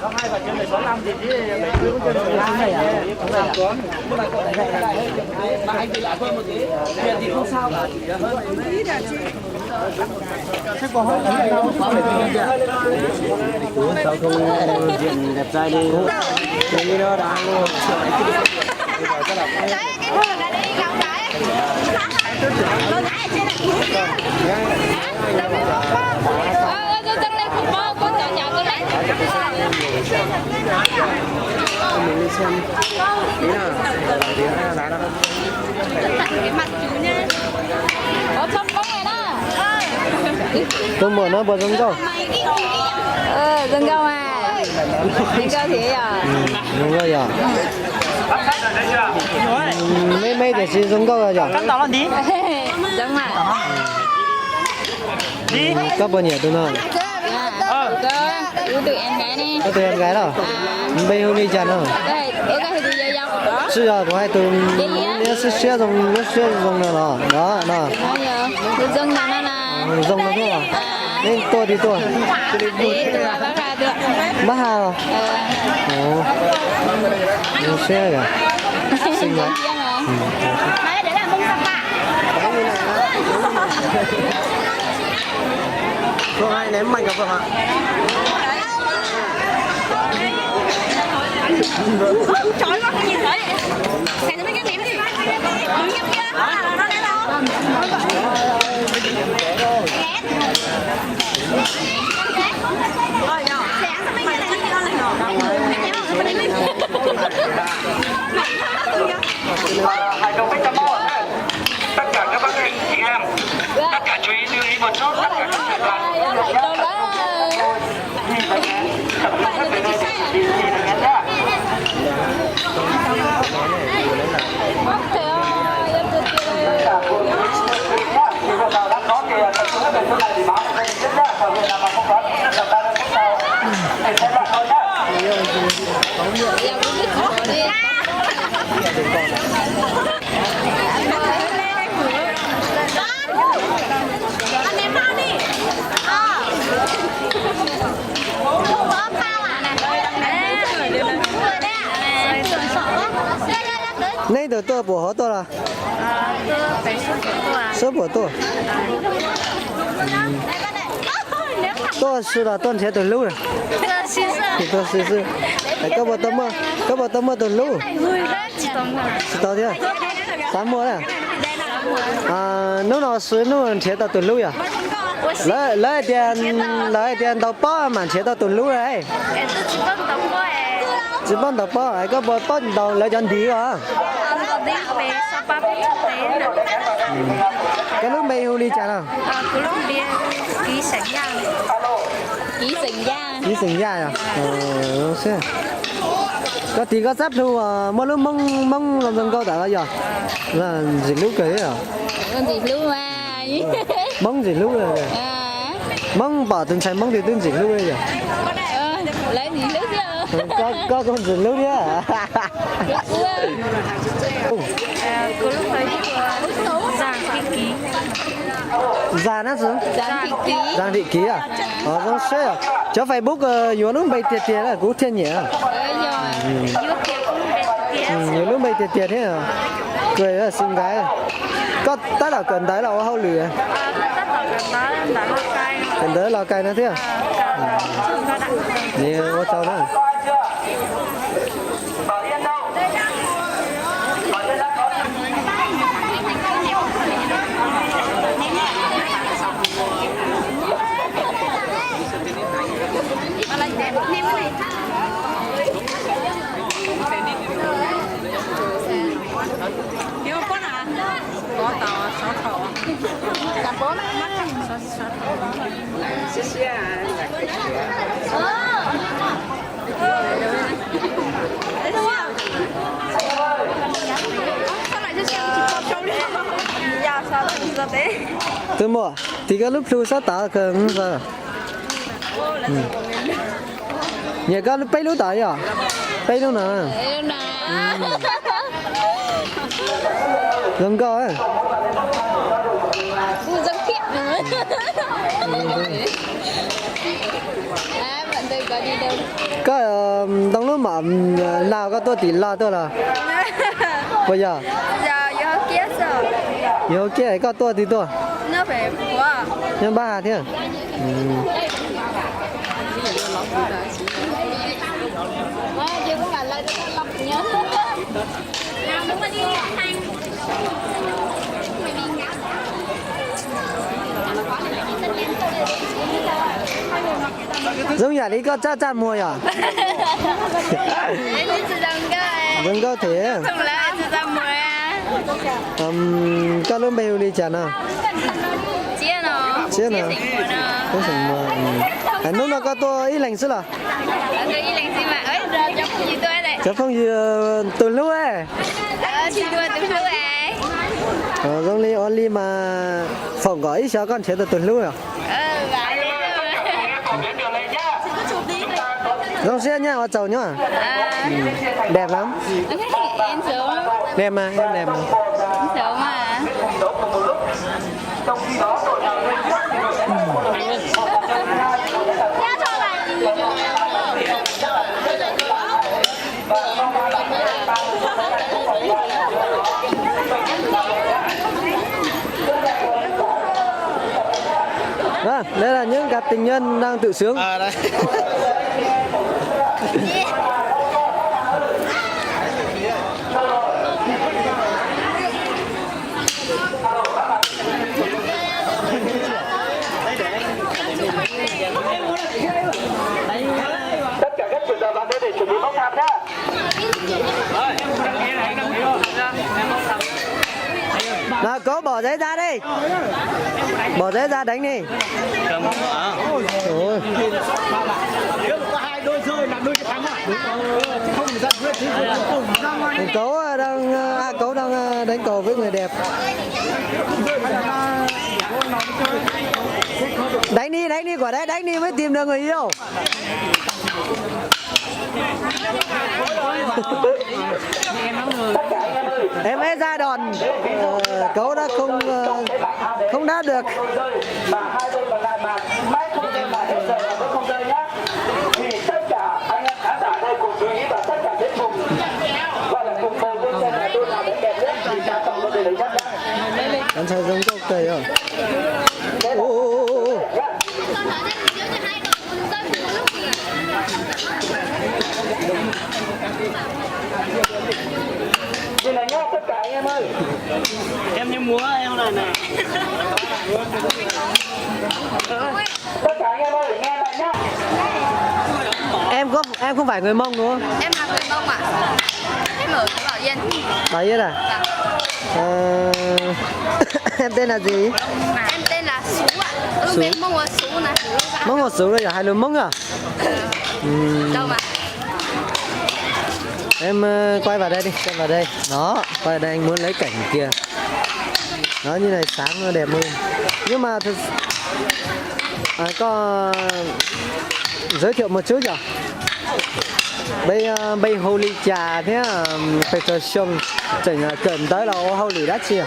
Có hai bà trên này 65 thì chỉ bảy mươi trên này à? Mà anh bị lại hơn một tí, tiền thì không sao cả. Thế còn hơn là đâu? Sao không diện đẹp trai đi? Đi đó đang luôn. Mình đi xem tí nào tí nào đá đó cái mặt chú nha. Ở trong bóng này đó. tôi mở nó bờ rừng câu Rừng câu à. Rừng câu thì à. đúng rồi à mấy mấy để xin rừng câu rồi à Cắt tao lên đi. Đúng rồi. Đi. các bạn nhỉ tôi nói Có tụi em gái nè. có tụi em gái đâu bây hôm đi chăn đâu Đây, em gái thì tụi dây dâu đó.是啊我还都也是学中的了đó đó Nói giờ, tụi dân là nó là. rong nó thế à nên tôi đi tôi Đi tụi bác ra được. mất hà rồi ồ nó xe kìa xinh lắm Đấy, để làm bông sắp bạ. không ai ném mạnh không ạ Trời ơi, cái gì vậy? Thầy nó mấy cái ném đi. Đừng nhấp kia. Nó đây đâu? Hai đầu bích mô tất cả các bác anh chị em, tất cả chú ý lưu ý một chút, tất cả các thầy đoàn nhìn thấy nhé, tập trung các về nơi để nhìn thấy nhé nhá. Tất cả của nhé, khi vừa nào đang có thì tập trung các về chỗ này thì báo cho mình biết nhá, còn hiện nào mà không có thì tập ta lên cách nào để xem lại thôi nhá. Anh em bao đi. Không có bao à này. nay được tôi bỏ hết tôi là số bỏ tôi tôi是了赚钱的路了tôi是các bạn tâm từ lâu tao thế sáng mua đấy à lúc nào sửa lúc nào chế tao từ lâu à lấy tiền tao bao mà chế tao từ lâu đấy chỉ bán tao bao ai các bạn bao tao lấy tiền đi à cái lúc mày hôn đi chả nào ký sinh ra ký sinh ra à xe có tí có sắp thu mỗi lúc mong làm dân câu đã giờ là gì lúc cái à con gì luôn à mong gì lúc rồi mong bảo từng chạy mong thì từng gì lúc bây giờ lấy gì lúc giờ có con gì lúc nhá cô lúc thấy giang thị ký già nó xuống giang thị ký à giống xe à cháu Facebook nhiều lúc bay tiệt là cũng thiên nhỉ nhiều lúc bay tiệt thế à cười là xinh gái có tất là cần đấy là hậu lửa cần đấy là cay nó thế à nhiều có cháu đó có tàu 6 khẩu. Cả 4 mắt 6 khẩu. Đấy đúng không? Sao lại cho xem chỉ có trâu đi? Dạ sao lại giờ thế? tôi mua thì cái lúc thu sát tao cơ sao nhà cái lúc bay lúc tại à bay lúc nào dân coi dân thiện nữa Bạn tôi có đi đâu? Có đông lúc mà nào có tôi tỷ lo tôi là bây giờ Giờ giờ kia sao? nhiều kia có tôi thì tôi Nó phải quá. nhưng ba thế à? Chứ có bạn lại tôi lọc nhớ. Nào đúng rồi đi anh. giống nhà đi có cha mua à? Vẫn có thể. Có lớn bao đi chả nào? Chia nào? Có gì mua? Anh lúc nào có tôi ý lành xí là? Chắc không gì từ lúc ấy. Giống như only mà phòng gọi sao con chế từ lúc à? Giống xe nha, họ chầu nhá. Đẹp lắm. Đẹp mà, em đẹp mà. Trong khi đó đội nào lên Vâng, đây là những cặp tình nhân đang tự sướng. Đây. tất cả các trường hợp bạn để chuẩn bị bốc thăm nhá. Nào cố bỏ giấy ra đi. Bỏ giấy ra đánh đi. Ôi. Nếu có hai đôi rơi là đôi cái thắng à? Không giật huyết thì Cấu đang đánh cầu với người đẹp. Đánh đi quả đấy, đánh đi mới tìm được người yêu. Em ấy ra đòn, Cấu đã không đá được. Mà hai bên còn lại mà mãi không rơi mà hết giờ mà vẫn không rơi nhá. Thì tất cả anh em khán giả đây cùng chú ý và tất cả đến cùng gọi là cùng bầu lên xem là đôi nào đẹp nhất thì ta tổng lên để lấy nhất nhá. Anh thấy giống cốc cây không? Như này nhá, tất cả anh em ơi. em như múa em này này. Tất cả anh em ơi, nghe lại nhá. Em không phải người Mông đúng không? Em là người Mông ạ. Em ở Bảo Yên. Bảo Yên à? Em tên là gì? Em tên là Sú ạ. Bên Mông là Sú này. Mông một số rồi à? Hai đứa Mông à? Đâu mà? Em quay vào đây đi, quay vào đây. Đó, quay vào đây anh muốn lấy cảnh kia. Đó, như này sáng nó đẹp hơn. Nhưng mà thật có giới thiệu một chút nhỉ? Bây holy trà thế Peter Sông chỉnh cẩn tới là holy đắt chưa?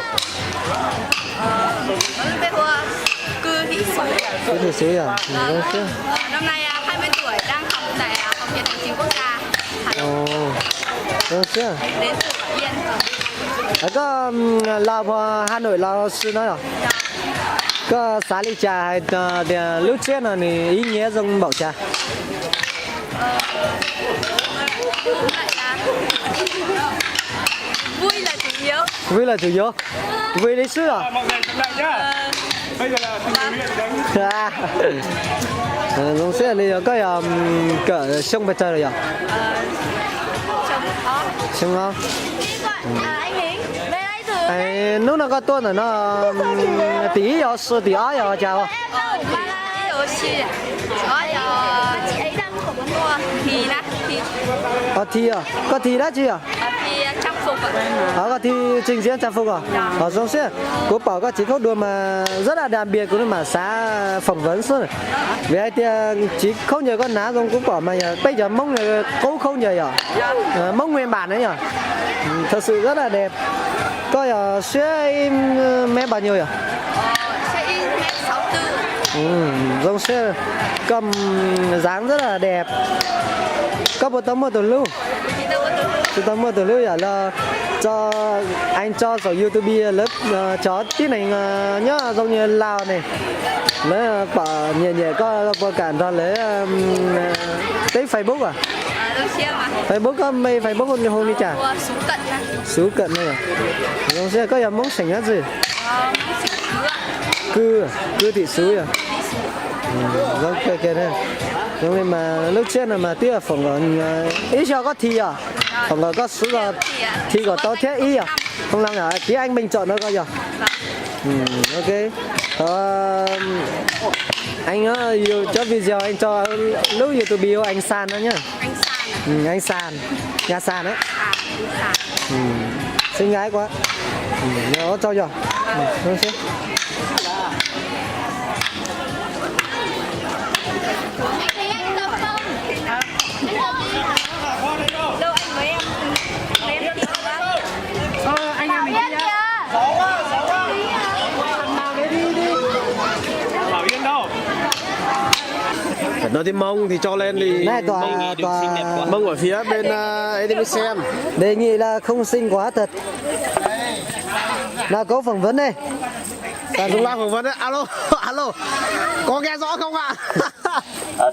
Bây giờ cư thị Sú. Cư thị Sú à? Năm nay 20 tuổi, đang học tại Học viện Hành chính Quốc gia Hà Nội. Được chưa? Đến từ Bảo Yên. Có lao Hà Nội lao sư nói à? Có xá ly trà hay lúc trước là ý nghĩa giống bảo trà? Vui là chủ yếu. Vui là chủ yếu. Vui lịch sử à? Mọi người chụp lại nhá. Bây giờ là tình nguyện Giống xe này có cỡ sông bên trời rồi à? Sông không? Anh Hiến, về đây thử. Lúc nào có tuần là nó tí ở sư tí ở ở chào à? Chị ấy đang có món mua thì đó thì Thi à? Có thi đã chưa? thì trang phục ạ. Có thi trình diễn trang phục à? Giống xe. Cô bảo có chỉ có đùa mà rất là đặc biệt cũng mà xã phỏng vấn suốt. Vì ai thì chỉ không nhờ con ná giống cũng bảo mà bây giờ mông này cũng không nhờ à? Mông nguyên bản đấy nhỉ? Thật sự rất là đẹp. Có sẽ in mẹ bao nhiêu nhỉ? Sẽ in 64 Dòng xe cầm dáng rất là đẹp. Có một tấm mơ từ lưu. Tấm mơ từ lưu là cho anh cho vào YouTube lớp chó tí này nhá, giống như Lào này. Lấy bảo nhẹ nhẹ có cản ra lấy tới Facebook à? Facebook có mấy Facebook hôm đi chả? Sú cận này à? Dòng xe có món sành hết gì? Cư thị sú à? Giống kia đây. Giống như mà lúc trước là mà tiếc phòng còn ít cho có thi à? Phòng còn có số là thi của tao thiết ý à? Không làm hả? Tí anh mình chọn nó coi giờ. Ok. Anh cho video anh cho lúc YouTube anh San đó nhá. Anh San. Nhà San đấy. Xinh gái quá. Nó cho giờ. Không xíu. Anh em mình đi nhá. Bảo Yên đâu? Nói tiếng Mông thì cho lên thì Này Mông ở phía bên ấy đi xem. Đề nghị là không xinh quá thật. Nào có phỏng vấn đây. Chúng ta phỏng vấn đấy. Alo, alo. Có nghe rõ không ạ?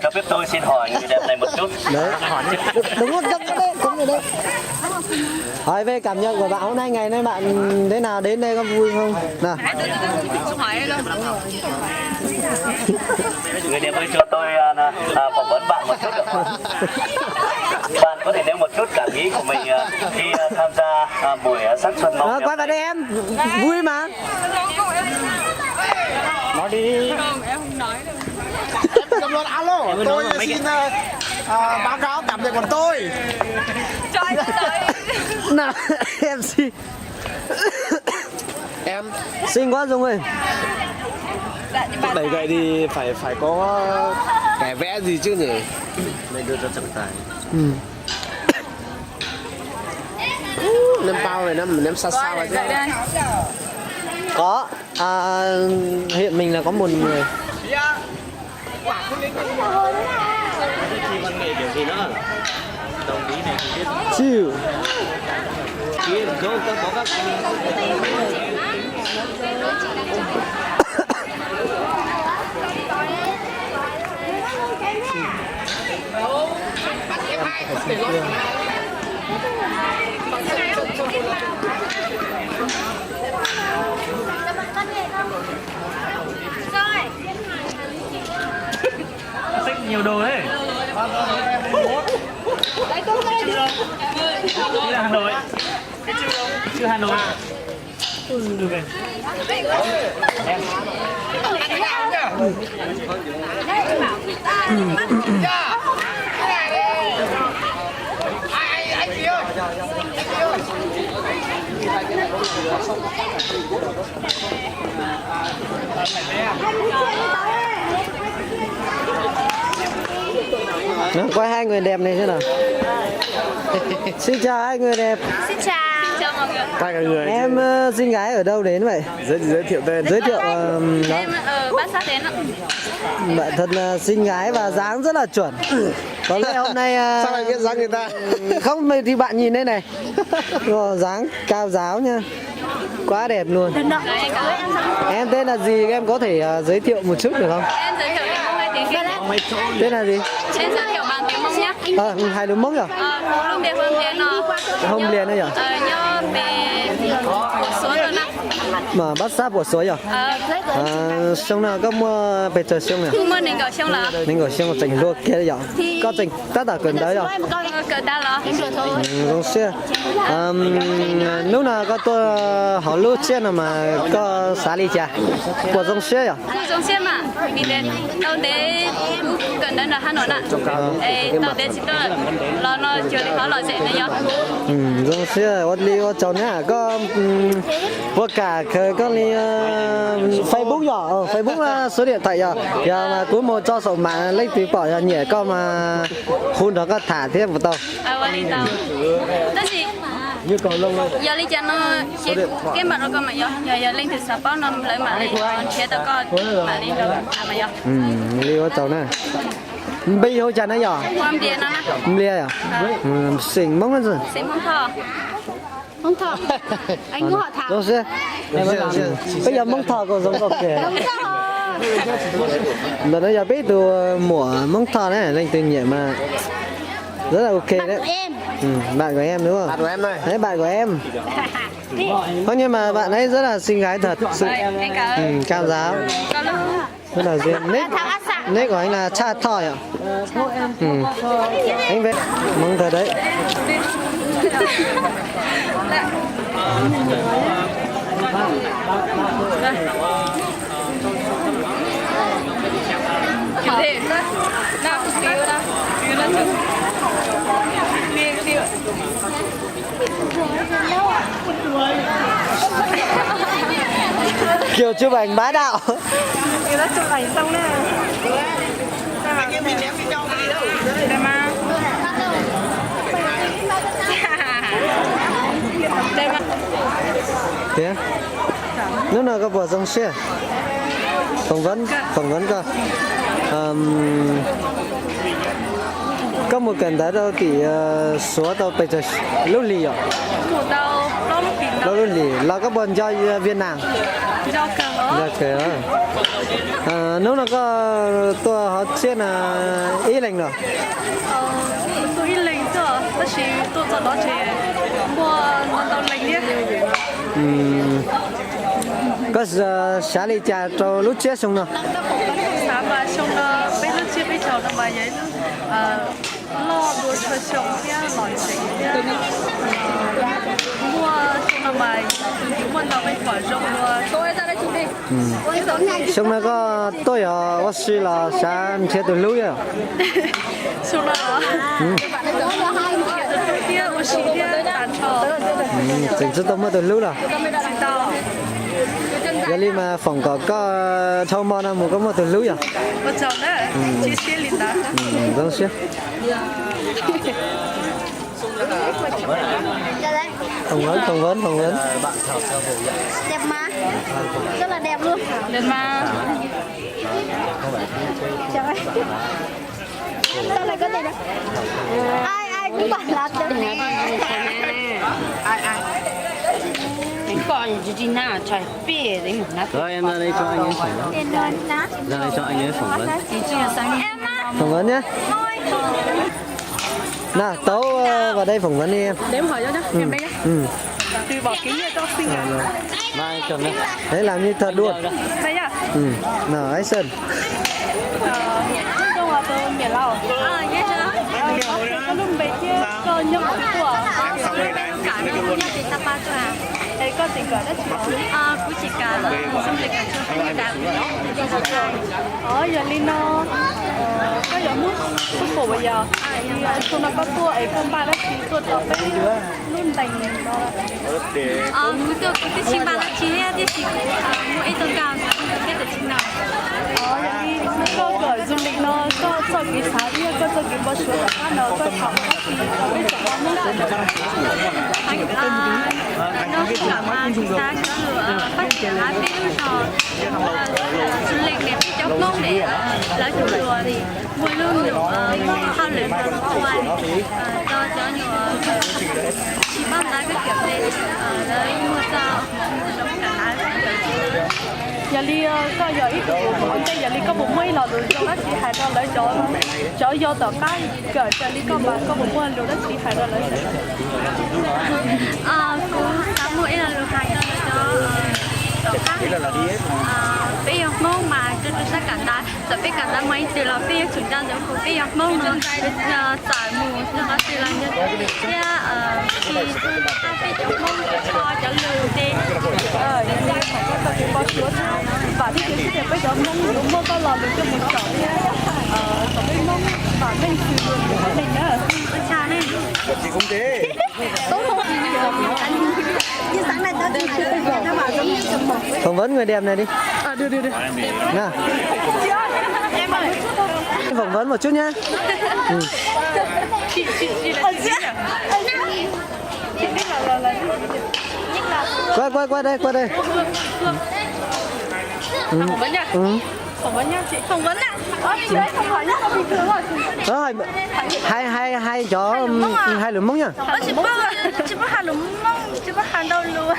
Cho phép tôi xin hỏi người đẹp này một chút. Đấy. Đúng rồi, đúng rồi đấy. Hỏi về cảm nhận của bạn hôm nay, ngày nay bạn thế nào, đến đây có vui không? Nào. Người đẹp ơi, cho tôi phỏng vấn bạn một chút được không? Bạn có thể nêu một chút cảm nghĩ của mình khi tham gia buổi sắc xuân mong Quay vào đây em, vui mà. Nói đi. Cầm luôn, alo. Tôi xin báo cáo cảm nhận của tôi. Nào, em xin. Em Xinh quá Dung ơi. đẩy gậy thì phải có kẻ vẽ gì chứ nhỉ? Này đưa cho trọng tài. Ném bao này ném xa xa vào chứ. Có. Hiện mình là có một người. Văn nghệ kiểu gì nữa? Đồng ý này thì biết. Chịu. Kia rồi có các xách nhiều đồ đấy. Đây là Hà Nội. Chưa Hà Nội. Được rồi. Em. Nào, quay hai người đẹp này thế nào. Xin chào hai người đẹp. Xin chào. Chào mọi người. Quay cả người. Em xinh gái ở đâu đến vậy? Giới thiệu tên. Giới thiệu Em ở Bát Sát đến ạ. bạn thật là xinh gái và dáng rất là chuẩn. Có lẽ hôm nay Sao lại biết dáng người ta? không thì bạn nhìn đây này. Dáng cao ráo nha. Quá đẹp luôn. Em tên là gì? Em có thể giới thiệu một chút được không? Em giới thiệu em hai tiếng Kinh. Tên là gì? Em giới thiệu bằng tiếng Mông nhé. Hai đứa Mông à? Lúc đẹp hơn tiếng nó. Hôm liền đấy nhở? Nhớ về một số rồi nè. Mà bắt sáp của suối à? Xong nào có mua về trời xong à? Mua nên gọi xong là. Nên gọi xong chỉnh luôn kia đấy nhở? Có chỉnh tất cả cần đấy rồi. Cỡ ta là. Không xe. Lúc nào có tôi hỏi lúc xe nào mà có xá ly chả? Của dòng xe à? Dòng xe mà. Đi đến đâu để gần đây là Hà Nội nè. Đâu để chỉ tôi là nó chưa đi khó loại dễ này nhá. Dòng xe có ly có cháu nhá. Có vô cả có ly Facebook nhỏ, Facebook là số điện thoại giờ. Giờ mà cuối một cho sổ mạng lấy túi bỏ nhẹ có mà hun đó có thả tiếp vào tàu. Đi tàu. Đó gì? như cầu lông thôi. giờ đi cho nó cái mặt nó con mà giờ lên từ sạp bao nó lấy mà lên chế tao con mà lên rồi mà giờ đi có cháu này bây giờ chả nó giờ quan điểm nó lia à xỉn mông lên rồi xỉn mông thọ anh có họ thảo đâu xe bây giờ mông thọ còn giống có kẻ là nó giờ biết từ mùa mông thọ này lên từ nhẹ mà rất là ok đấy. Bạn của em đúng không? Bạn của em đây. Đấy bạn của em. Không nhưng mà bạn ấy rất là xinh gái thật sự. Cao giáo. Rất là duyên. Nick của anh là cha thỏi ạ. Anh về mong thật đấy. Kiểu chụp ảnh bá đạo. Thì nó chụp ảnh xong nè. Anh em mình ném đi đâu đi đâu. Đây mà. Đây mà. Thế nếu nào có bỏ dòng xe phỏng vấn cơ có một cảnh đó đâu thì số tàu bây giờ lúc lì à lúc lì là các bọn cho Việt Nam do cờ nếu nào có tôi họ xem là ý lệnh rồi tôi ý lệnh rồi tất nhiên tôi cho nó chơi mua tàu lệnh đi có xả đi trà cho lúc chết xong rồi sáng mà xong nó bây giờ chưa biết chồng nó mà vậy lo đồ chơi xong kia nói chuyện kia mua xong nó mà mua nó mới khỏi rong luôn tôi ra đây chụp đi xong rồi có tôi ở bác sĩ là sáng theo từ lúc rồi xong nó kia bác sĩ kia tàn trò chính xác tôi mới từ lúc rồi giờ đi mà phòng có thâu mò nào một có một từ lúc rồi một chồng đấy chỉ xí liền đó vâng xí phỏng vấn đẹp mà rất là đẹp luôn đẹp mà trời sao lại có gì đó ai cũng bảo là đẹp ai còn chỉ nào chạy bể đấy mà Rồi em ra đây cho anh ấy phỏng vấn. Ra đây cho anh ấy phỏng vấn. phỏng vấn nhé nào tấu vào đây phỏng vấn đi em để em hỏi cho nhá em đây nhá từ bỏ kính ra cho xinh à Mai cầm đây. đấy làm như thật luôn đây nhá nào ấy Sơn trong là tôi miền Lào nhé có lúc bé kia có nhộng của cả nó nhớ thì ta ba cho à đây có gì cả đó chị cũng chỉ cả xong thì cả cho anh đào giờ Lino có giờ mút khổ bây giờ tôi nó có tua ấy con ba đó chị tôi tập với luôn thành đó mũi tôi cái chim ba chị đi chị mũi tôi cao cái được chim nào giờ đi có gọi du lịch nó có cho cái xã đi có cho cái bao số cả nó có thảo thì bây giờ nó muốn nó cả mà chúng ta có phát triển hai cái trò du lịch để đi chóc mông để lấy chủ lúa thì mua luôn được hao luyện được ngoài cho nhiều chỉ bắt lại cái kiểu này lấy mua sao trong cả giờ đi có giờ ít cái giờ đi có một mấy lò rồi cho bác sĩ hai đó lấy cho vô tờ cái cỡ giờ đi có bạn có một mấy lò đó chỉ hai đó lấy cũng tám mũi là được hai cho tờ cái bây giờ mong mà cho chúng ta cảm thấy rồi bây cả ta mấy từ là bây giờ chúng ta giống bây giờ mong nó giải mù cho nó từ là như thế thì chúng ta phải chọn mong cho lừa đi và thì cái bây giờ mong mua có lò được cho một chậu nha còn bây mong và mình sử dụng của mình nữa cha này Chị không thế. như sáng nay tôi chưa nó bảo giống như chồng một phỏng vấn người đẹp này đi đưa nào em ơi phỏng vấn một chút nhá chị là chị biết là nhất là Qua đây. phỏng vấn nha. Phỏng vấn nha chị. Phỏng vấn ạ. Chị đấy không hỏi nhất là bình thường rồi. Hai chó hai lúm mông nhá. Chị bắt hàng đúng không? Chị bắt hàng đâu luôn.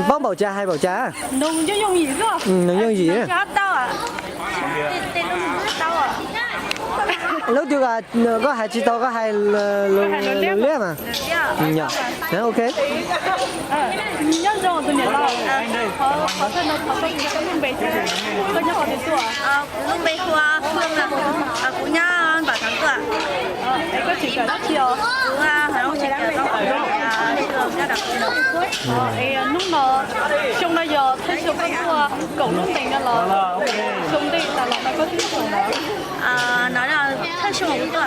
Bóc bảo trà hay bảo trà? Nung chứ dùng gì cơ? Nung dùng gì á? Chó tao à? Tên nó tao à? Lúc trước là có hai chỉ tao có hai lúm liếc mà. Nhỉ. Đấy ok. Nhân rồi tôi nhận là có thân nó có lùng bể chứ. Có nhớ có tiền tuổi à? Lùng bể qua phương là của nhà bảo thắng cửa. Đấy có chỉ cả rất chiều. Đúng à, phải không chỉ cả nó phải trường ra đặc biệt. Lúc nó trong bây giờ thấy chưa có mua cổng lúc mình là trong đi là nó có thứ của nó. Nói là thấy chưa một tuổi.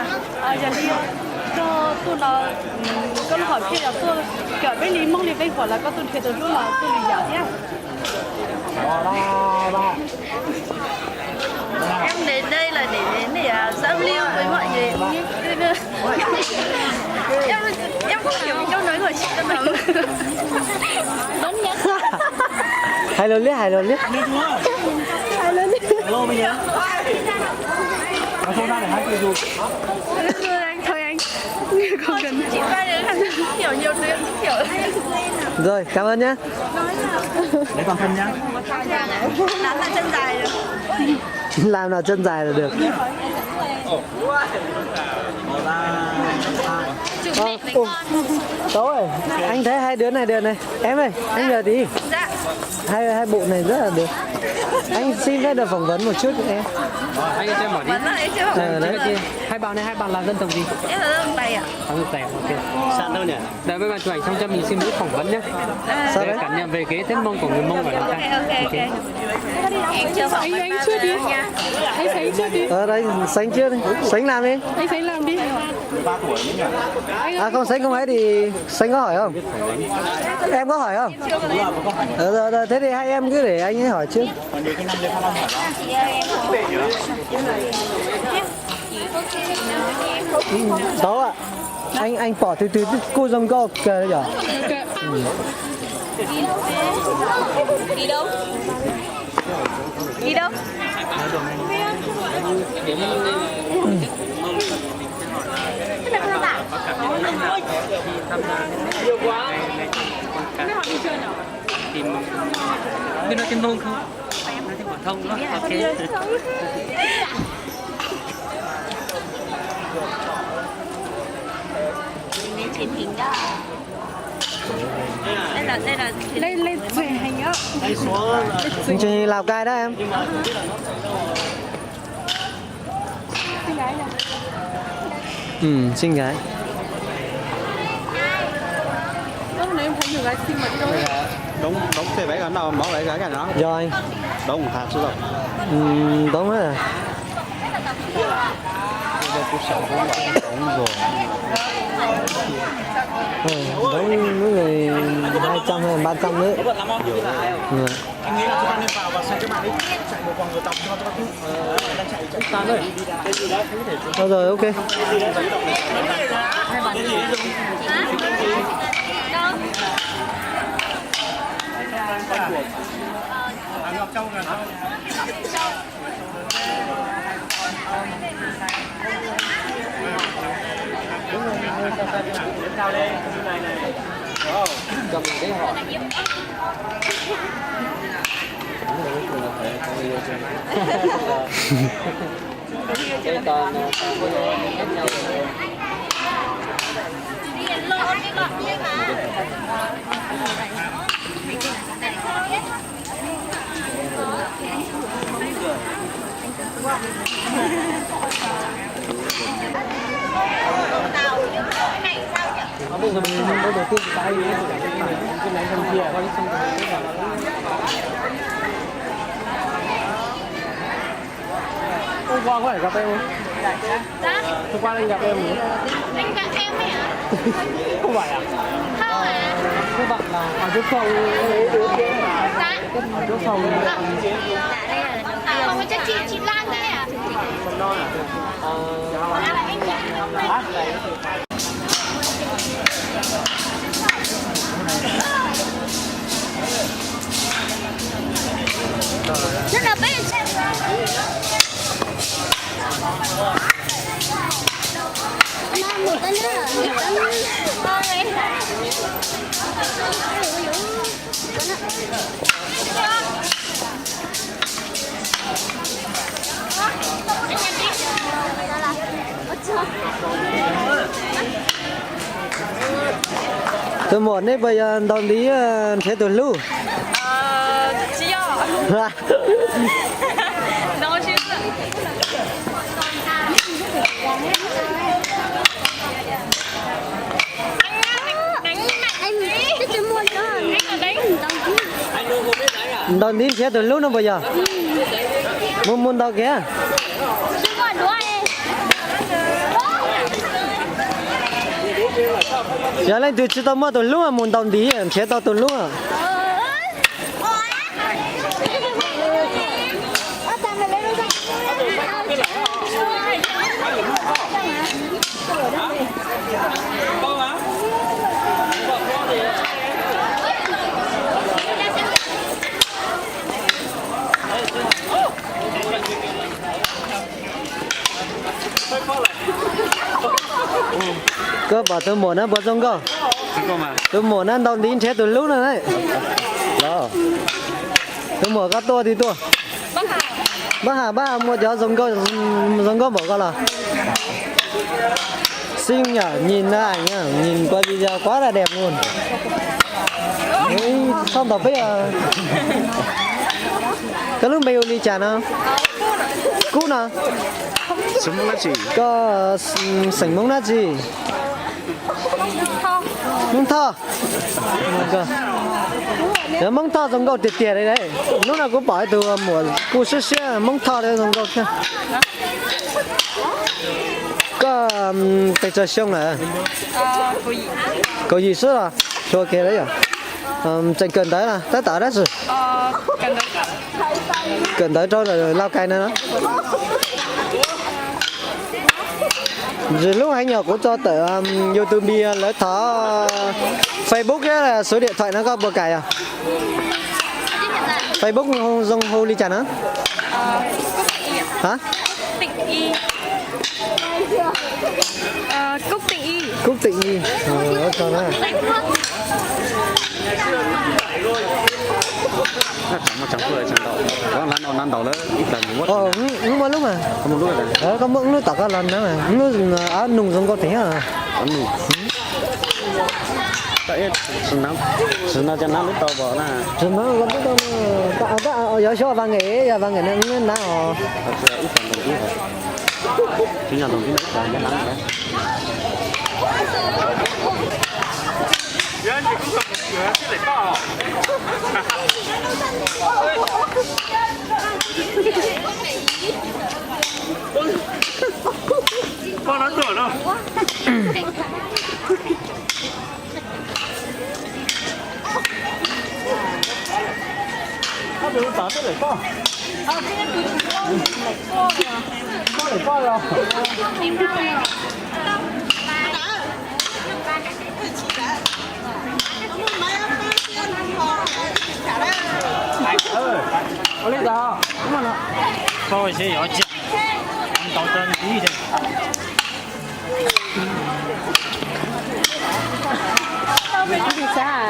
Giờ đi cho tôi là con hỏi khi là tôi kiểu bên lý mong lý bên của là có tôi thiệt rồi là tôi lý giải nhé. Em đến đây là để giao lưu với mọi người. Em không hiểu câu nói của chị đâu lắm. Đúng nhất. Hai lúm liếc. Alo bây giờ. Nó không ra để hai người dù. Thôi anh không cần chị ba đến hiểu nhiều tiếng hiểu. Rồi cảm ơn nhé. Để còn thân nhá. Làm là chân dài được. Làm nào chân dài là được. Tố ơi, anh thấy hai đứa này được này. Em ơi, anh nhờ tí. Dạ. Hai bộ này rất là được. Anh xin phép được phỏng vấn một chút em. Anh cho em hỏi đi. Vẫn là ấy chứ. Đấy. Hai bạn là dân tộc gì? Em là dân Tây ạ. Dân Tây, ok. Sẵn đâu nhỉ? Đợi mấy bạn chụp ảnh xong cho mình xin một phỏng vấn nhé. Sao Để đấy? cảm nhận về cái Tết Mông của người Mông ở chúng ta. Ok. Em chưa phỏng vấn anh chưa đi. Anh sánh chưa đi. Đây, sánh chưa đi. Sánh làm đi. Anh sánh làm đi. 3 tuổi nhỉ? À không sánh không ấy thì sánh có hỏi không? Em có hỏi không? Rồi, thế thì hai em cứ để anh ấy hỏi trước. Còn nhiều cái năm đấy Phan Long hỏi đó. Đó ạ. Anh bỏ từ cô dòng co kìa nhở? Đi đâu? Đi đâu? Nhiều quá. Biết nói tiếng Mông không? Nói tiếng phổ thông đó. Ok. Truyền hình đó. Đây là truyền hình á. Đây xuống. Truyền hình Lào Cai đó em. Xinh gái nè. Xinh gái. Lúc nãy em thấy nhiều gái xinh mà đi đâu ấy. Đúng thì phải gần đâu mở lại cái đó. Do anh. Đúng thật sự rồi. Đúng hết rồi. Cuộc sống của bạn cũng rồi. Đúng mấy người 200 hay 300 nữa. Bận lắm không? Anh nghĩ là chúng ta nên vào và xem các bạn ấy chạy một vòng rồi tòng cho các bạn đang chạy ta rồi. Thôi rồi ok. Ngọc Châu gần không? Đúng rồi, điểm cao lên này này. Cầm cái hỏi. Cái con ép nhau. Bây giờ mình có đầu tiên tay cái này thằng kia coi xong rồi hôm qua có phải gặp em không? Dạ. Hôm qua anh gặp em không? Anh gặp em ấy hả? Không phải à? Không à? Các bạn là ở chỗ phòng. Dạ. Ở chỗ phòng. Dạ đây là không có chắc chị Lan đấy à? Phòng non à? Là anh là bên một tên nữa tôi muốn đấy bây giờ đón đi thế tôi lưu chỉ nó chứ đón đi thế tôi lưu nó bây giờ muốn đâu kìa giờ lên tôi chỉ tao mua tôi lưu à muốn đón đi thế tao tôi lưu à cơ bảo tôi muốn nó bỏ trong cơ tôi muốn nó đón đi thế tôi lưu nữa đấy đó tôi mua các tua thì tua ba mua cho giống cơ bỏ cơ là xinh nhỉ nhìn ra ảnh nhá nhìn qua video quá là đẹp luôn ấy xong tập với cái lúc bây đi chả nào cú nào súng nó chỉ có sành mông nát gì mông thọ nếu mông thọ giống gạo tiệt tiệt đấy đấy lúc nào cũng bảo từ mùa cú sữa sữa mông thọ đấy giống gạo kia có tay chơi xong này có gì sữa à cho kia đấy à chẳng cần đấy là tới tả đấy rồi cần tới cho rồi lao cay nữa rồi lúc hay nhỏ cũng cho tới YouTube lấy thỏ Facebook ấy là số điện thoại nó có bờ cài à Facebook không dùng hô đi chả nữa hả Tịnh Y Cúc Tịnh Y Cúc Tịnh Y nó cho nó chẳng vừa chẳng đầu có lần đầu nữa ít lần một lúc mà có một lúc rồi có một lúc tao lần đó mà lúc nung giống có thế à tại sự nó cho nó biết tao bỏ nè sự nó còn biết tao giờ cho vàng nghề nó nào ít phần đồng tiền chỉ nhà đồng tiền ít phần cái nắng đấy con nó đổ đâu nó được tao để con con để con rồi ở đây đó đúng không ạ coi sẽ có chuyện anh tao tên gì thế tao bị gì sao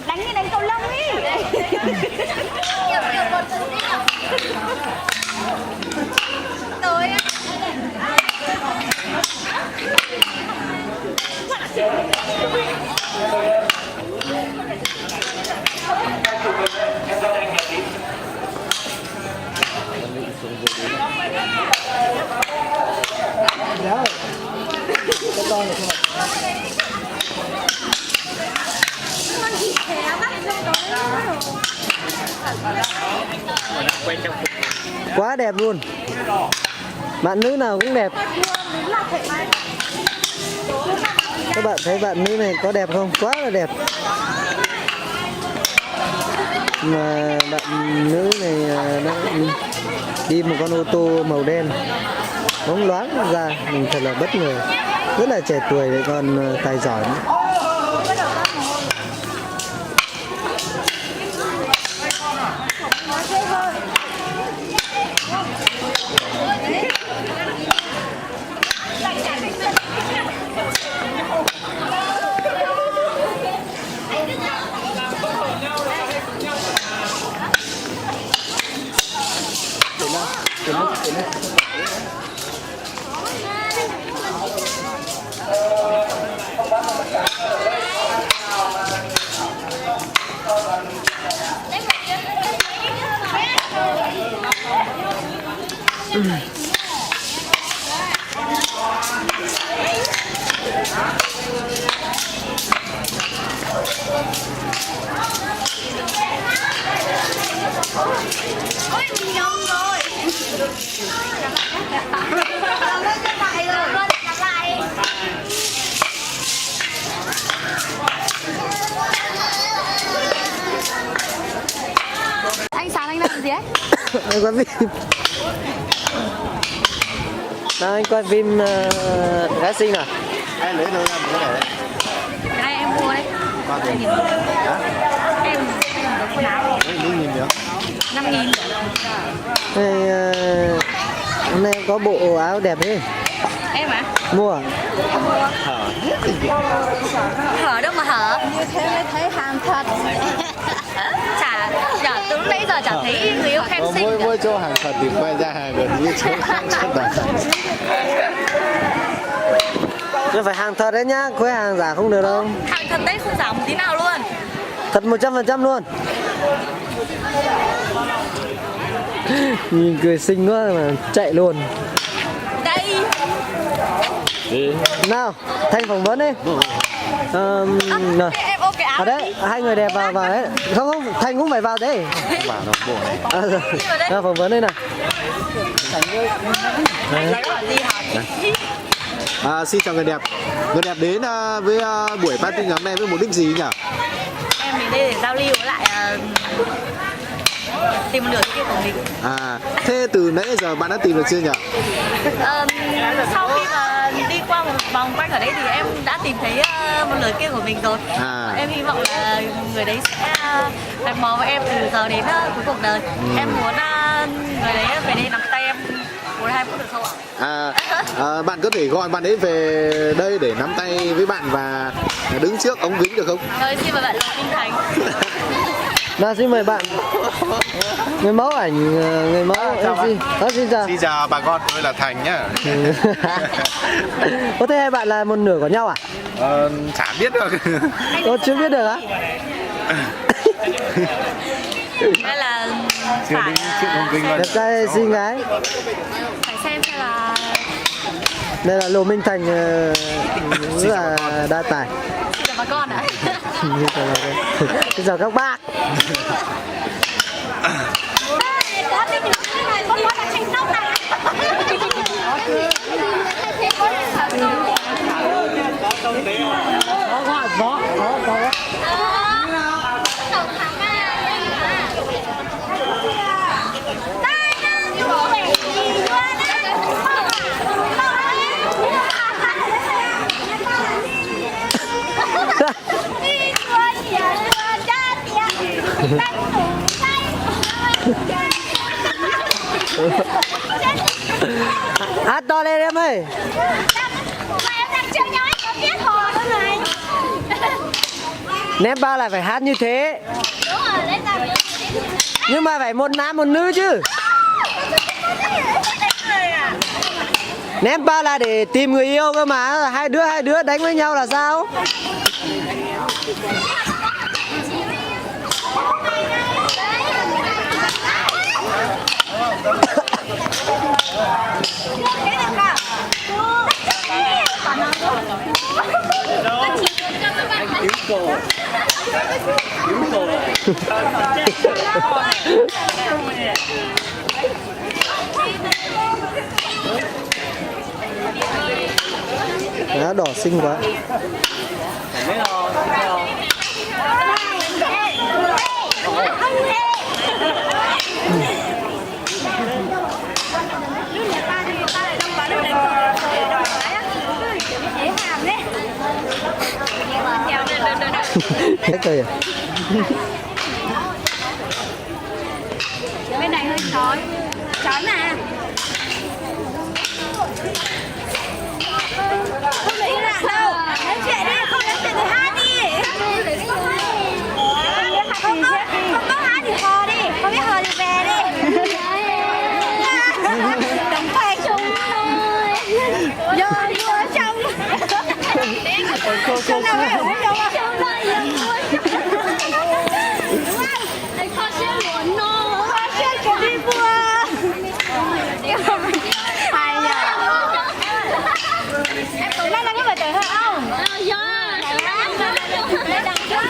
đánh như đánh cầu lông ấy tôi quay trang phục. Quá đẹp luôn. Bạn nữ nào cũng đẹp. Các bạn thấy bạn nữ này có đẹp không? Quá là đẹp. Mà bạn nữ này đã đi một con ô tô màu đen bóng loáng ra, mình thật là bất ngờ. Rất là trẻ tuổi lại còn tài giỏi nữa. Ôi mình nhầm rồi. Lặp lại. Anh Sáng anh làm gì ấy? Anh quay phim. Nào anh quay phim gái xinh à? Ai lấy đâu ra một cái này đấy. Cái này em mua đấy. Bao tiền? Hả? Em có quần áo Đấy, 5.000 nữa. 5.000. Này, hôm nay có bộ áo đẹp thế. Em à? Mua à? Hở đâu mà hở? Như thế mới thấy hàng thật. Chả, từ lúc nãy giờ chả thấy người yêu khen xinh cả. Mỗi chỗ hàng thật thì quay ra hàng gần như chỗ khác chất đỏ. Nhưng phải hàng thật đấy nhá, khoe hàng giả không được đâu. Hàng thật đấy, không giảm một tí nào luôn. Thật 100% luôn. Nhìn cười xinh quá mà chạy luôn. Đây. Nào, Thanh phỏng vấn đi. Rồi. Em ok áo. Ở đấy, hai người đẹp vào đấy. Không không, Thanh cũng phải vào đấy. Bảo nó bộ này. Rồi. Nào, phỏng vấn đây nào. Xin chào người đẹp. Người đẹp đến với buổi party ngày hôm nay với mục đích gì nhỉ? Em đến đây để giao lưu với lại tìm một nửa kia của mình. Thế từ nãy giờ bạn đã tìm được chưa nhỉ? Sau khi mà đi qua một vòng quanh ở đây thì em đã tìm thấy một nửa kia của mình rồi. Em hy vọng là người đấy sẽ gắn bó với em từ giờ đến cuối cuộc đời. Em muốn người đấy về đây nắm tay em 1-2 phút được không ạ? Bạn có thể gọi bạn ấy về đây để nắm tay với bạn và đứng trước ống kính được không? Rồi xin mời bạn Lộc Minh Thành. Nào xin mời bạn. Người mẫu ảnh, người mẫu xin chào. Xin chào bà con, tôi là Thành nhá. Có thể hai bạn là một nửa của nhau à? Chả biết được. Chưa biết được á? Đây là phải Đẹp trai xinh gái. phải xem là Đây là Lô Minh Thành rất là đa tài. xin chào bà con ạ. Xin chào các bác. Có tin được cái này có là thành công này. Hát to lên em ơi. Em đang chơi nhau anh có biết hò nữa này. Ném bao là phải hát như thế. Đúng rồi, lấy ra. Nhưng mà phải một nam một nữ chứ. Ném bao là để tìm người yêu cơ mà. Hai đứa đánh với nhau là sao? Cứu cô. Lá đỏ xinh quá. Hết rồi à? Bên này hơi chói. Chói mà. Không được yên lặng đâu. Nói chuyện đi, không nói chuyện thì hát đi. Không có hát thì hò đi. Không biết hò thì về đi. Đóng vai chung thôi. Vô đi vô trong. Trong nào phải ở bên trong à? Đúng không? Đây kho xe muốn nó. Kho xe kiểu đi vừa. Hay nhờ. Em tối nay đang có bài tới không? Dạ.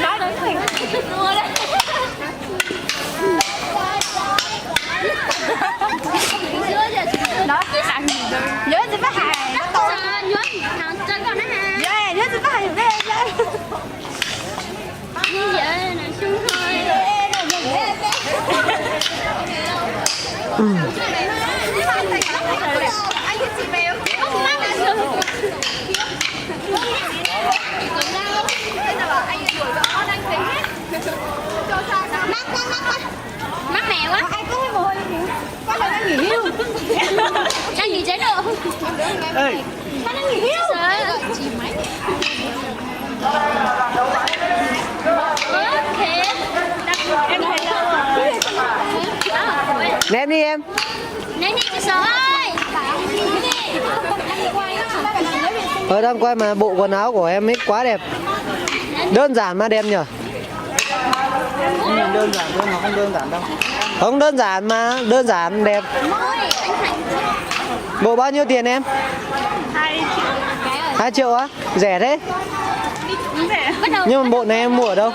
Nói đến thỉnh. Đó, nhớ thì bắt hàng. Nhớ chân con đó ha. Dạ, nhớ thì bắt hàng đây. Như vậy là xung thôi. Anh thì chị mèo. Không mắc là được. Anh đuổi vợ con anh tính hết. Cho sao sao? Mắc mèo á. Anh cứ mồ hôi đi. Con là đang nghỉ hưu. Đang nghỉ chế độ. Ê. Con đang nghỉ hưu. Chỉ máy. Em thấy đâu rồi? Ném đi em. Ném đi chị Sở ơi. Đang quay mà bộ quần áo của em ấy quá đẹp. Đơn giản mà đẹp nhờ. Đơn giản thôi mà không đơn giản đâu. Không đơn giản mà đơn giản đẹp. Bộ bao nhiêu tiền em? 2 triệu á? Rẻ thế? Nhưng mà bộ này em mua ở đâu?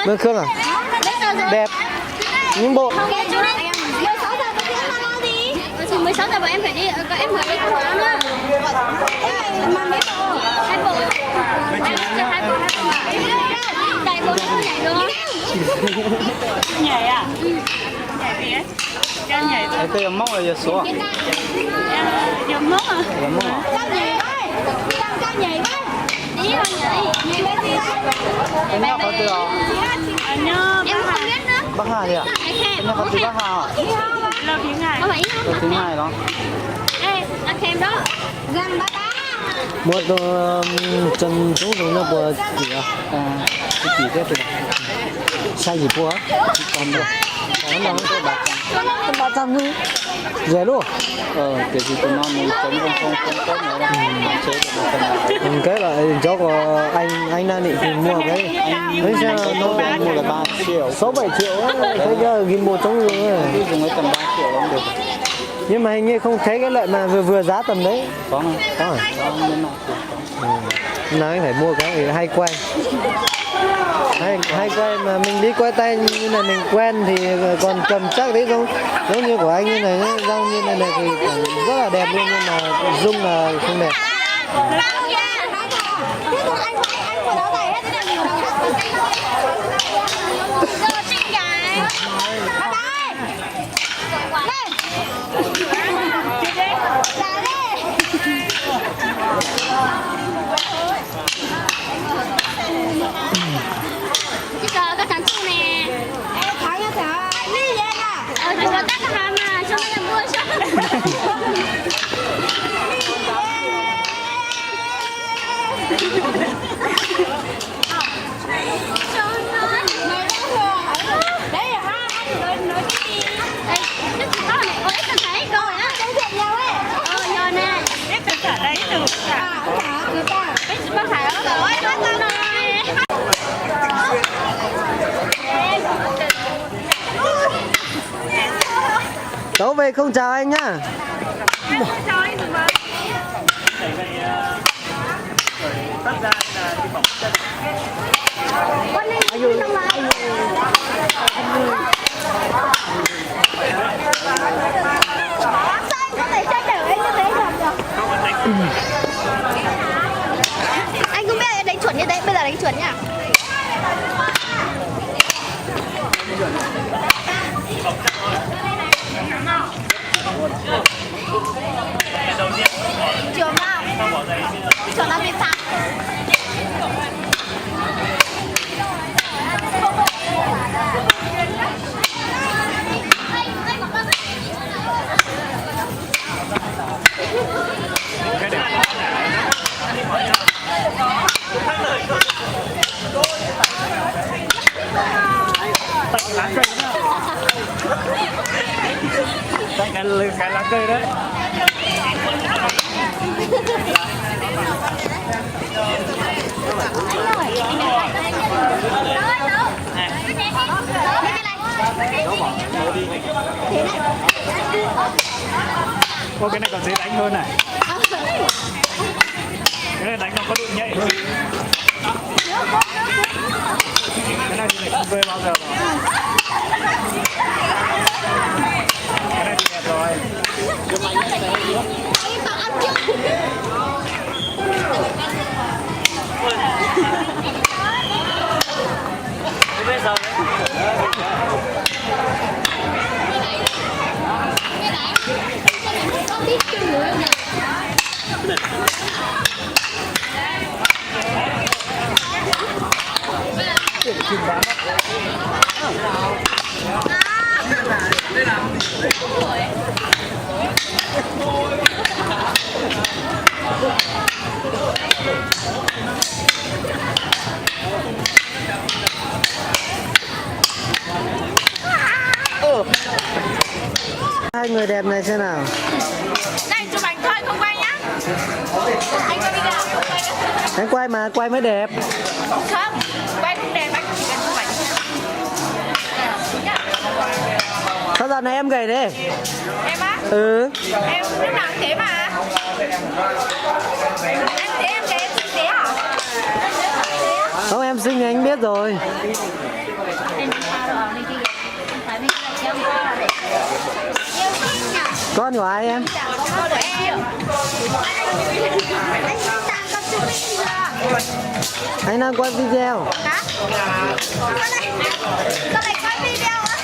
Bên Khương à? Đẹp. Những bộ 16 giờ bọn em phải đi, em phải đi quần áo nữa. Mà mấy bộ? 2 bộ. 2 bộ. Đại bộ nó nhảy được. Nhảy à? Nhảy gì ấy? Cho nhảy thôi. Cái cây móc là giờ số à? Dòng mốt à? Giờ móc à? Cho nhảy với. Cho nhảy với. Đi vào nhảy. Nhảy lên đi. Cái nhóc có từ nào? Em không biết nữa. Bắc Hà gì à? Cái nhóc có từ Bắc Hà à? Lâu tiếng ngày. Không phải Có thứ hai đó. ê, ăn kem đó. Gần ba ba. mua chân chúng dùng nó bùa gì à? Chỉ thế thôi. Sai gì bùa? Còn được. Còn nó có 300 thôi. Rẻ luôn. Cái gì tụi nó nuôi trống không tốt nữa đâu. Hạn chế được một phần. Cái là cho của anh Nan định thì mua cái. Đấy sao nó Mua là 3 triệu. 6-7 triệu á. Thấy chưa? Ghi mua trống luôn á. Cứ dùng cái tầm 3 triệu là không được. Nhưng mà hình như không thấy cái loại mà vừa giá tầm đấy. Có không? Có à? Có nhưng mà Nào anh phải mua cái thì hay quay. Hay quay mà mình đi quay tay như này mình quen thì còn cầm chắc đấy giống như của anh như này nhá, răng như này thì rất là đẹp luôn nhưng mà dung là không đẹp. Chị cờ có thằng chu nè. Em thấy nó sợ đi vậy à. Chị cờ tắt cái hàm à, xong rồi mua xong. Đấy là ha, anh nói đi. Đây, nó chỉ có này, ôi em thấy coi á. Trong chuyện nhau ấy. Nhờ nè. Biết từ cả đấy từ cả. Bác Hải ơi, ôi bác con ơi. Cháu về không chào anh nhá. Chào anh rồi mà. Tắt ra là đi bỏng chân. Con này đánh chuẩn nhá. Trường nào? Chuẩn là bên phải. Cái lá cây đấy. Ô, cái này còn dễ đánh hơn này. Cái này đánh nó có độ nhạy hơn. Cái này thì không rơi bao giờ rồi. Cái này thì đẹp rồi. Bây giờ Hai người đẹp này xem nào. Này chụp ảnh thôi không quay nhá. Anh quay video không quay nữa. Anh quay mà, quay mới đẹp. Không, quay không đẹp anh chỉ cần chụp ảnh. Sao giờ này em gầy thế? Em á? Ừ. Em lúc nào cũng thế mà. Anh thấy em thế em xinh thế hả? Không, em xinh anh biết rồi. Con của ai em? Con của em. Anh đang quay video. Hả? Con này quay video á.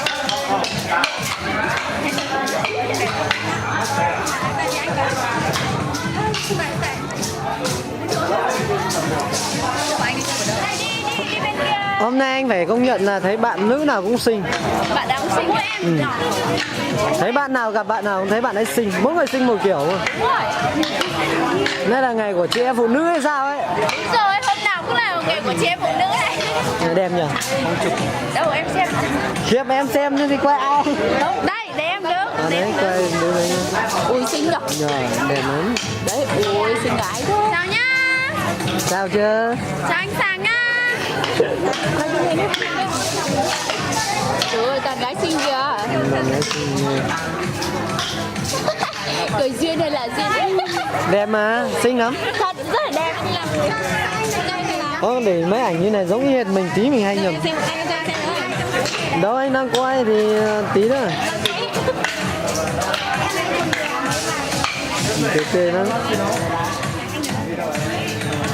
Đi bên kia. Hôm nay anh phải công nhận là thấy bạn nữ nào cũng xinh. Bạn đang xinh của em. Thấy bạn nào gặp bạn nào cũng thấy bạn ấy xinh. Mỗi người xinh một kiểu. Đây là ngày của chị em phụ nữ hay sao ấy? Đúng rồi, hôm nào cũng là ngày của chị em phụ nữ này. Đẹp nhỉ? Đâu em xem. Khiếp em xem nhưng thì quay ai? Đây, để em đứng. Đấy, quay đứng đấy. Ui xinh nhở. Rồi, đẹp lắm. Đấy, ui xinh gái thế. Chào nhá. Sao chưa? Chào anh Sàng nhá. Trời ơi, toàn gái xinh kìa. Cười duyên hay là duyên? Đẹp mà, xinh lắm. Thật, rất là đẹp. Để mấy ảnh như này giống như hệt mình tí mình hay nhầm. Đâu anh đang quay thì tí nữa. Tê lắm.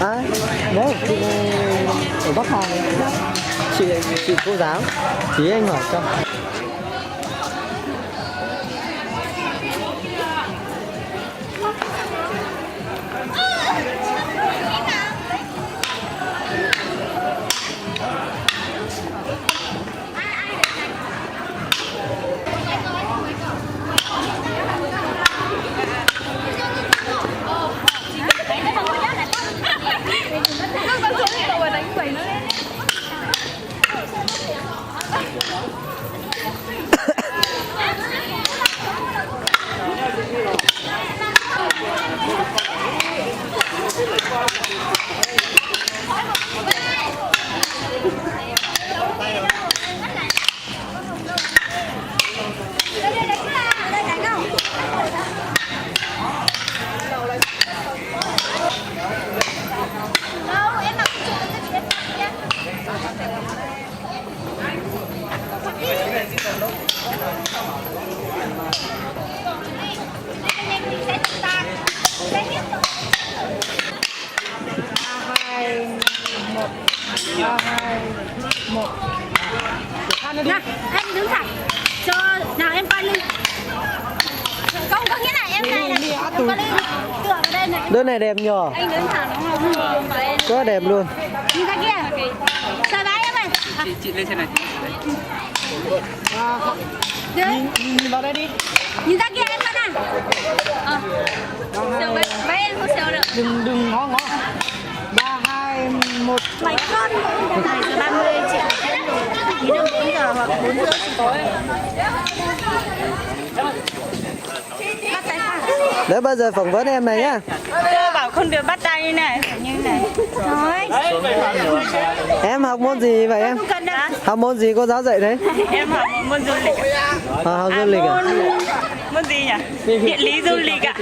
À, đấy, chị ở Bắc Hà. Chị cô giáo. Tí anh hỏi cho. Nào, em đứng thẳng. Cho nào em quay lên. Không có nghĩa là em này nè. Em quay lên tựa vào đây này. Đứa này đẹp nhỏ. Anh đứng thẳng đúng không? Quá đẹp luôn. Nhìn ra kia. Sờ bái em ơi. Chị lên xe này. Nhìn vào đây đi. Nhìn ra kia em con à. Sờ bái em không sờ được. Đừng ngó ngó. 3, 2, 1. Mấy con. 7 giờ 30 chị. Nghỉ được 4 giờ hoặc 4 rưỡi tối. Bắt tay phẳng. Để bao giờ phỏng vấn em này nhá. Tôi bảo không được bắt tay như này, phải như này. Thôi. Em học môn gì vậy em? Không cần đâu. Học môn gì cô giáo dạy đấy? Em học môn du lịch. Học du lịch à? Môn gì nhỉ? Địa lý du lịch ạ.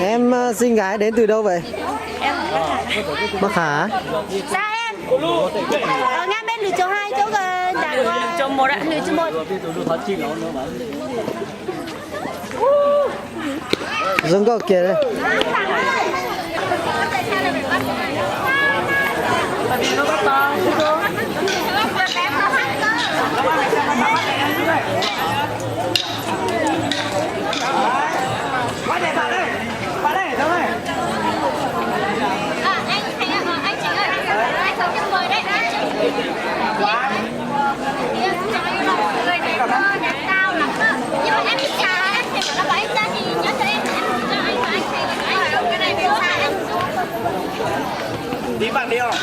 Em xinh gái đến từ đâu vậy? Em Bắc Hà. Sao em? Ở ngay bên lửa chỗ 2 chỗ đảng chỗ 1 ạ, lửa chỗ 1. Dương có kia đây. Cao lắm đó. Nhưng mà em biết trà em thì nó phải ra thì nhớ cho em cho anh và anh thì cái này biết trà em. Tí bạn đi không?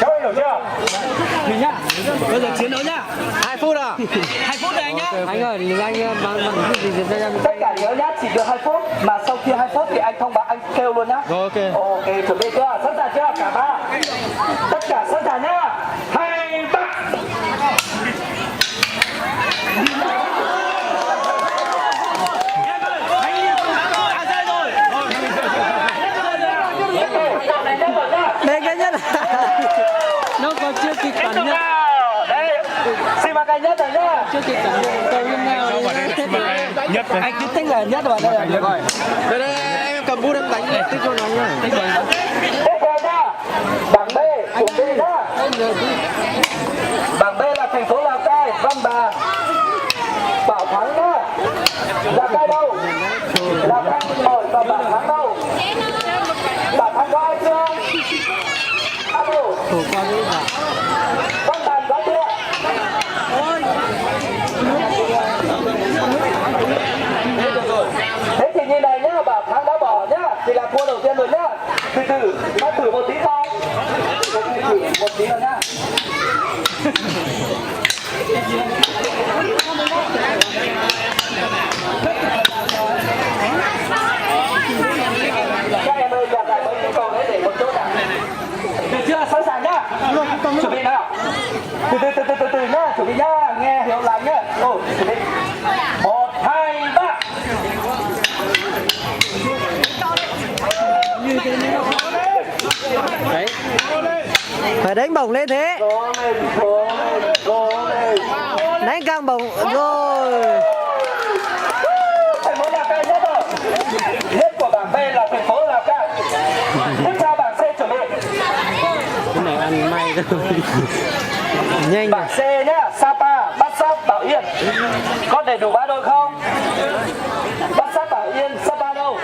Cháu hiểu chưa? Mình nhá. Bây giờ chiến đấu nhá. 2 phút à? 2 phút rồi anh nhá. Anh ơi, anh bằng cái gì ra em. Tất cả nhớ nhá, chỉ được 2 phút. Mà sau khi 2 phút thì anh thông báo, anh kêu luôn nhá. Rồi, ok. Ok, chuẩn bị chưa? Sẵn sàng chưa? Cả ba. Tất cả sẵn sàng nhá. 2, 3. Đây cái nhất nó còn chưa kịp cắn nhất. Đây, xin mời cái nhất rồi nhá. Chưa kịp cắn câu như nào Nhất anh cứ thích là nhất rồi đây là được rồi. Đây đây em cầm bút em đánh này tích cho nó nhá. Tiếp theo nhá. Bảng B, chuẩn bị nhá. Bảng B là thành phố Lào Cai, Văn Bà, Bảo Thắng nhá. Lào Cai đâu? Lào Cai rồi và Bảo Thắng đâu? Bảo Thắng có ai chưa? Alo. Thủ qua đi hả? Văn Bàn có chưa? Thế thì như này nhá, Bảo Thắng đã bỏ nhá, thì là thua đầu tiên rồi nhá. Từ từ, bắt thử một tí thôi. Thử một tí rồi nhá. Các em ơi, gặp lại mấy cái câu đấy để một chỗ nào. Được chưa? Sẵn sàng nhá. Chuẩn bị nào. Từ nhá, chuẩn bị nhá, nghe hiệu lệnh nhá. Chuẩn bị. 1, 2, 3. Đấy. Phải đánh bổng lên thế. Đánh căng bổng rồi. Thành phố Lào Cai nhất rồi. Nhất của bảng B là thành phố Lào Cai. Tiếp theo bảng C chuẩn bị. Cái này ăn may thôi. Nhanh Bảng C nhá, Sapa, Bát Sát, Bảo Yên. Có đầy đủ 3 đội không? Bát Sát, Bảo Yên, Sapa đâu?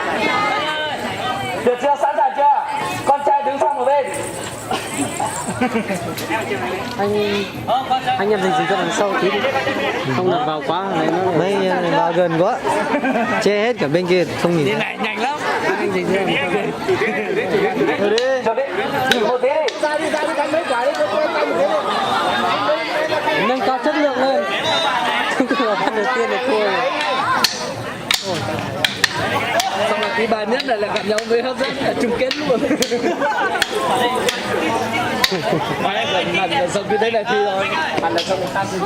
Được chưa? Sẵn sàng chưa? Con trai đứng sang một bên. anh em dịch cho đằng sau tí đi. Không được vào quá này nó mấy vào gần quá. Che hết cả bên kia không nhìn. Này nhanh lắm. Anh dịch cho em. Chuẩn bị. Thử một tí đi. Nâng cao chất lượng lên. Không bắt đầu tiên được thua. Xong rồi cái bài nhất là gặp nhau với hấp dẫn là chung kết luôn. Bạn xong cái đấy là thi rồi. Bạn là xong người ta xin